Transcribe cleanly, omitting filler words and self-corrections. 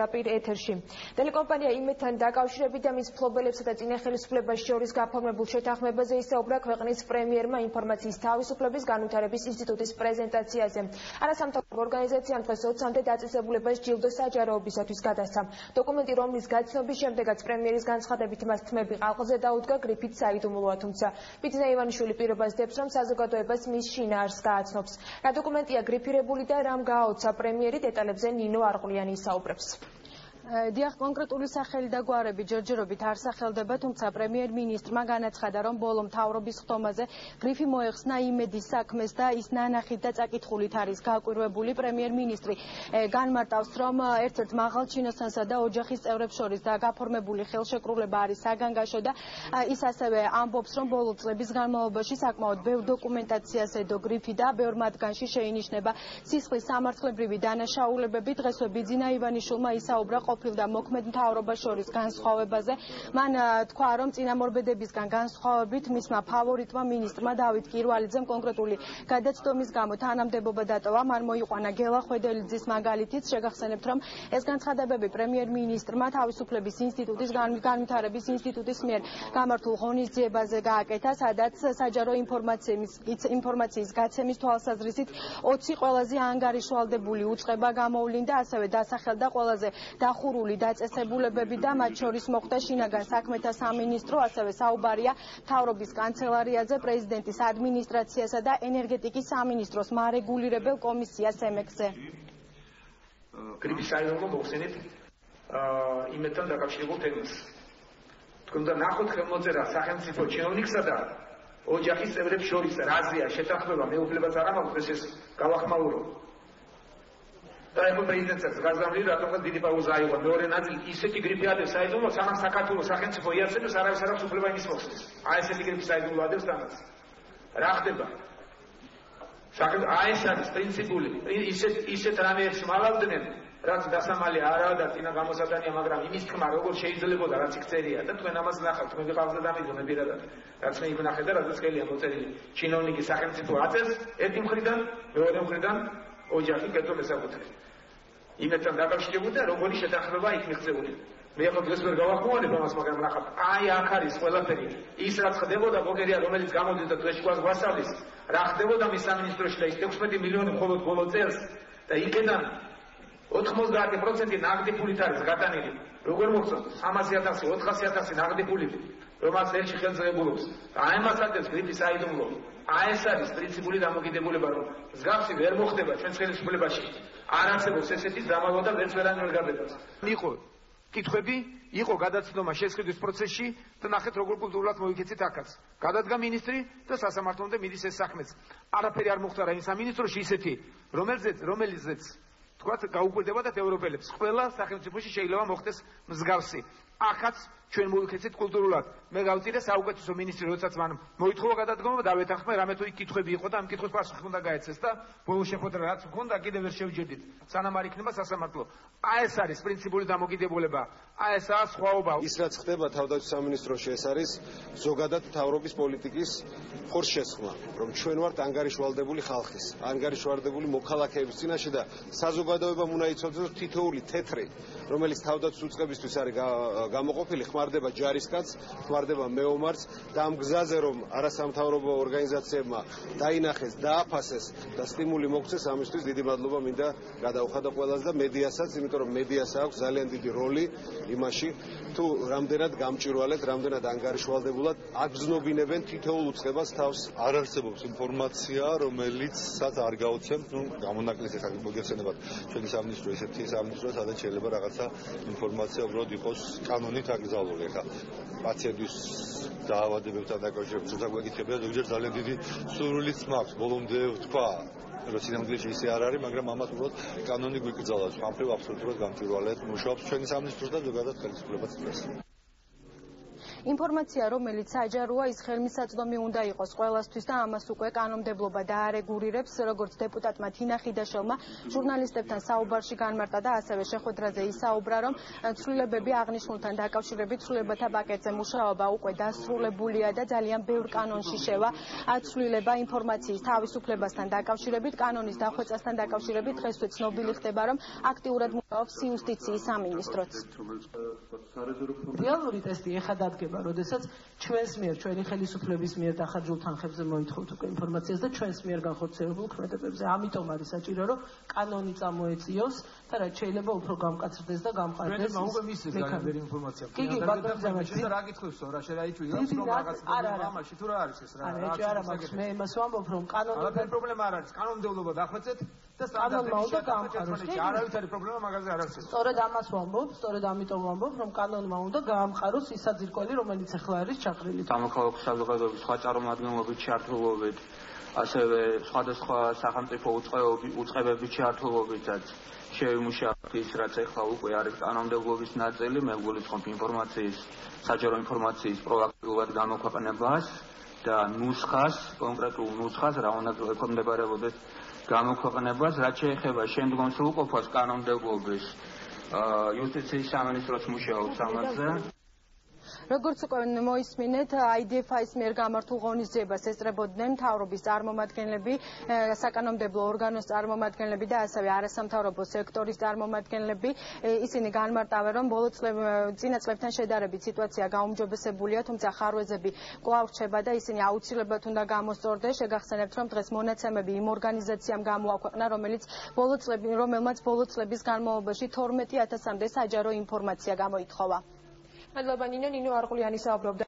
პირდაპირ ეთერში. ტელეკომპანია იმედთან დაკავშირებით და მის მფლობელებსა და წინა ხელისუფლებას შორის გაფორმებულ შეთანხმებაზე ისაუბრა ქვეყნის პრემიერმა ინფორმაციის თავისუფლების განვითარების ინსტიტუტის პრეზენტაციაზე. არასამთავრობო ორგანიზაციამ დღეს 20-მდე დაწესებულებას ჯილდო საჯაროობისათვის გადასცა. დოკუმენტი, რომლის გაცნობის შემდეგაც პრემიერის განცხადებით მას თმები ყალყზე დაუდგა, გრიფით საიდუმლოა, თუმცა ბიძინა ივანიშვილი პირობას დებს, რომ საზოგადოებას მის შინაარსს გააცნობს. რა დოკუმენტია გრიფირებული და რამ გააოცა პრემიერი, დეტალებზე ნინო არყლიანი ისაუბრებს. დიახ, კონკრეტული სახელი და გვარები ჯერჯერობით არ სახელდება, თუმცა პრემიერ-მინისტრმა განაცხადა, რომ ბოლო მთავრობის ხდომაზე გრიფი მოეხსნა იმედის საქმეს და ის ნანახით და წაკითხულით არის გაკვირვებული. პრემიერ-მინისტრი განმარტავს, რომ ერთ-ერთ მაღალ ჩინოსანსა და ოჯახის წევრებს შორის და გაფორმებული ხელშეკრულება არის საგანგაშო და ის ასევე ამბობს, რომ ბოლო წლების განმავლობაში საკმაოდ ბევრ დოკუმენტაციას ედო გრიფი და ბევრ მათგანში შეინიშნება სისხლის სამართლებრივი დანაშაულებები. დღესვე ბიძინა ივანიშვილმა ისაუბრა ყოფილ და მოქმედ მთავრობას შორის განსხვავებაზე. მან თქვა, რომ წინამორბედებისგან განსხვავებით მისმა ფავორიტმა მინისტრმა დავით კირვალიძემ კონკრეტული გადაცდომის გამო თანამდებობა დატოვა. მან მოიყვანა გელა ხვედელიძის მაგალითიც. შეგახსენებთ, რომ ეს განცხადებები პრემიერ-მინისტრმა თავისუფლების ინსტიტუტის განვითარების ინსტიტუტის მიერ გამართულ ღონისძიებაზე გააკეთა, სადაც საჯარო ინფორმაციის გაცემის თვალსაზრისით 20 ყველაზე ანგარიშვალდებული უწყება გამოვლინდა, ასევე დასახელდა ყველაზე დახურული დაწესებულებები და მათ შორის მოხდა შინაგან საქმეთა სამინისტრო, ასევე საუბარია მთავრობის კანცელარიაზე, პრეზიდენტის ადმინისტრაციასა და ენერგეტიკის სამინისტროს მარეგულირებელ კომისიას ემექზე. გრიფის საიდუმლო მოხსენით იმედთან დაკავშირებულ თემას. თქვენ და ნახოთ ხელმოწერა სახელმწიფო ჩინოვნიკსა და ოჯახის წევრებს შორის რაზეა შეთანხმება, მეუფლებას არ ამაქვს, ეს გავახმაურო. და ეხლა პრეზიდენტსაც გაზამვლი რატომღაც დიდი პაუზა აიღო. მეორე ნაწილი ისეთი გრიფი ადებს საიდუმლო, სანამ საქართველოს სახელმწიფო იარსებებს არავის არ აქვს უფლება იმის მოხსნის. აი ესეთი გრიფი საიდუმლო ადებს თანაც. რა ხდება? აი ეს არის პრინციპული. ისეთ რამეებს მალავდნენ, რაც დასამალი არაა და წინა გამოსატანია, მაგრამ იმის თქმა როგორ შეიძლებოდა, რაც იქ წერია და თქვენ ამას ნახავთ, თქვენ ვიყავთ და მიდონე პირადად. რაც მე იგნახე და რაც ხელია მოწერილი. ჩინოვნიკის სახელმწიფო აწევს ერთი მხრიდან, მეორე მხრიდან ოჯახი კეთო მესაკუთრე. იმედთან დაკავშირებული და როგორი შეთანხმება იქ მიღწეული. მე ახლა დღეს ვერ გავახმოვანებ ამას, მაგრამ ნახავთ, აი აქ არის ყველაფერი. ის რაც ხდებოდა ბოგერია, რომელიც გამოდის და დღეს შუას გვასწავლის, რა ხდებოდა მის სამინისტროში და ის 16 მილიონი მხოლოდ ბოლო წელს და იქიდან 90% ნაღდი ფულით არის გატანილი. როგორ მოხსოვთ? 300,000, 400,000 ნაღდი ფულით, რომელიც ერთში ხელმძღვანელობს. აი ამას აკეთებს გრიფის საიდუმლო. აი ეს არის პრინციპული დამოკიდებულება, რომ მსგავსი ვერ მოხდება ჩვენს ხელისუფლებაში. არ არსებობს ესეთი დამალვა და ვერც ვერანი ვერ გაბედავს. იყო კითხვები, იყო გადაცნობა შესყიდვის პროცესში და ნახეთ როგორ კულტურულად მოიქეცით აქაც. გადადგა მინისტრი და სასამართლომდე მიდის ეს საქმეც. არაფერი არ მოხდა იმ სამინისტროში ისეთი, რომელზეც თქვათ გაუკვირდებოდათ ევროპელებს. ყველა სახელმწიფოში შეიძლება მოხდეს მსგავსი. ახაც ჩვენ მოვიქეცეთ კულტურულად. მე გავწირე საუკეთესო მინისტრი, როდესაც მან მოითხოვა გადადგომა, დავეთანხმე, რამე თუ იქ კითხვები იყო და ამ კითხვის პასუხი უნდა გაეცეს და ბოლო შეხვედრა რაც მქონდა, კიდევ ვერ შევჯერდით. სანამ არ იქნება სასამართლო. აი ეს არის პრინციპული დამოკიდებულება. აი ესაა სხვაობა. ის რაც ხდება თავდაცვის სამინისტროში, ეს არის ზოგადად მთავრობის პოლიტიკის ხორცშესხმა, რომ ჩვენ ვართ ანგარიშვალდებული ხალხის, ანგარიშვალდებული მოქალაქეების წინაშე და საზოგადოებამ უნდა იცოდეს, რომ თითოეული თეთრი, რომელიც თავდაცვის უწყებისთვის არის გამოყოფილი, ხმარდება ჯარისკაცს, ხმარდება მეომარს და ამ გზაზე რომ არასამთავრობო ორგანიზაციებმა დაინახეს, დააფასეს და სტიმული მოგცეს, ამისთვის დიდი მადლობა მინდა გადაუხადა ყველას და მედიასაც, იმიტომ რომ მედიას აქვს ძალიან დიდი როლი იმაში, თუ რამდენად გამჭვირვალეთ, რამდენად ანგარიშვალდებულად აგზნობინებენ თითოეულ უწყებას თავს. არ არსებობს ინფორმაცია, რომელიცაც არ გაოცემთ, გამონაკლისი ხარ მოგეხსენებათ ჩვენი სამინისტრო ისეთი სამინისტროა, სადაც შეიძლება რაღაცა ინფორმაცია უბრალოდ იყოს კანონით აკრძალული. ხა პაციენტის დაავადებებთან დაკავშირებით როცა გვეკითხებია, ზოგჯერ ძალიან დიდი სურვილიც მაქვს ბოლომდე ვთქვა, რომ სინამდვილეში ისე არ არის, მაგრამ ამას უბრალოდ კანონი გვიკრძალა. ამ მხრივ აბსოლუტურად გამჭვირვალედ მუშაობს ჩვენი სამინისტრო და ზოგადად ხელისუფლებაც დღეს. ინფორმაცია, რომელიც საჯაროა, ის ხელმისაწვდომი უნდა იყოს ყველასთვის და ამას უკვე კანონმდებლობა დაარეგულირებს, როგორც დეპუტატმა თინა ხიდაშელმა ჟურნალისტებთან საუბარში განმარტა და ასევე შეხვედრაზე ისაუბრა, რომ ცვლილებები აღნიშნულთან დაკავშირებით ცვლილებათა პაკეტზე მუშაობა უკვე დასრულებულია და ძალიან ბევრ კანონში შევა ცვლილება ინფორმაციის თავისუფლებასთან დაკავშირებით, კანონის დახვეწასთან დაკავშირებით დღესვე ცნობილი ხდება, რომ აქტიურად მუშაობს იუსტიციის სამინისტროც. რეალური ტესტი ეხლა დადგება, როდესაც ჩვენს მიერ, ჩვენი ხელისუფლების მიერ დახარჯულ თანხებზე მოითხოვთ უკვე ინფორმაციას და ჩვენს მიერ განხორციელებულ ქმედებებზე. ამიტომ არის საჭირო, რომ კანონი წამოეწიოს და რაც შეიძლება უფრო გამკაცრდეს და გამყარდეს. უკვე მისცეს ძალიან ბევრი ინფორმაცია. კი, ბატონო ზამთარი. რა გითხევსო რა შეაიჩვიოს რომ რაღაც პრობლემაში თუ რა არის ეს რა. არა, მაგრამ მე იმას ვამბობ, რომ კანონი არა პრობლემა არ არის. კანონმდებლობა დახვეწეთ და სტანდარტები შეაჩეროთ. არავითარი არის პრობლემა მაგაზე არ არის. სწორედ ამას ვამბობ, სწორედ ამიტომ ვამბობ, რომ კანონმა უნდა გაამყაროს ის საძირკველი, რომელიც ახლა არის ჩაყრილი. სამოქალაქო საზოგადოების სხვა წარმომადგენლობით ჩართულობით, ასევე სხვადასხვა სახელმწიფო უწყებების ჩართულობითაც შეიმუშავოთ ის, რაც ახლა უკვე არის კანონმდებლობის ნაწილი, მე გულისხმობ ინფორმაციის, საჯარო ინფორმაციის პროაქტიულად გამოქვეყნებას და ნუსხას, კონკრეტულ ნუსხას, რა უნდა ექვემდებარებოდეს გამოქვეყნებას, რაც შეეხება შემდგომ სრულყოფას კანონმდებლობის იუსტიციის სამინისტროს მუშაობს ამაზე. როგორც უკვე მოისმინეთ, IDF-ის მიერ გამართულ ღონისძიებას ესწრებოდნენ მთავრობის წარმომადგენლები, საკანონმდებლო ორგანოს წარმომადგენლები და ასევე არასამთავრობო სექტორის წარმომადგენლები. ისინი განმარტავენ, რომ წინა წლებთან შედარებით სიტუაცია გაუმჯობესებულია, თუმცა ხარვეზები კვლავ რჩება და ისინი აუცილებლად უნდა გამოსწორდეს. შეგახსენებთ, რომ დღეს მონაცემები იმ ორგანიზაციამ გამოაქვეყნა, რომელმაც ბოლო წლების განმავლობაში 12,000-მდე საჯარო ინფორმაცია გამოითხოვა. მადლობა ნინო არღულიანი საუბრობდა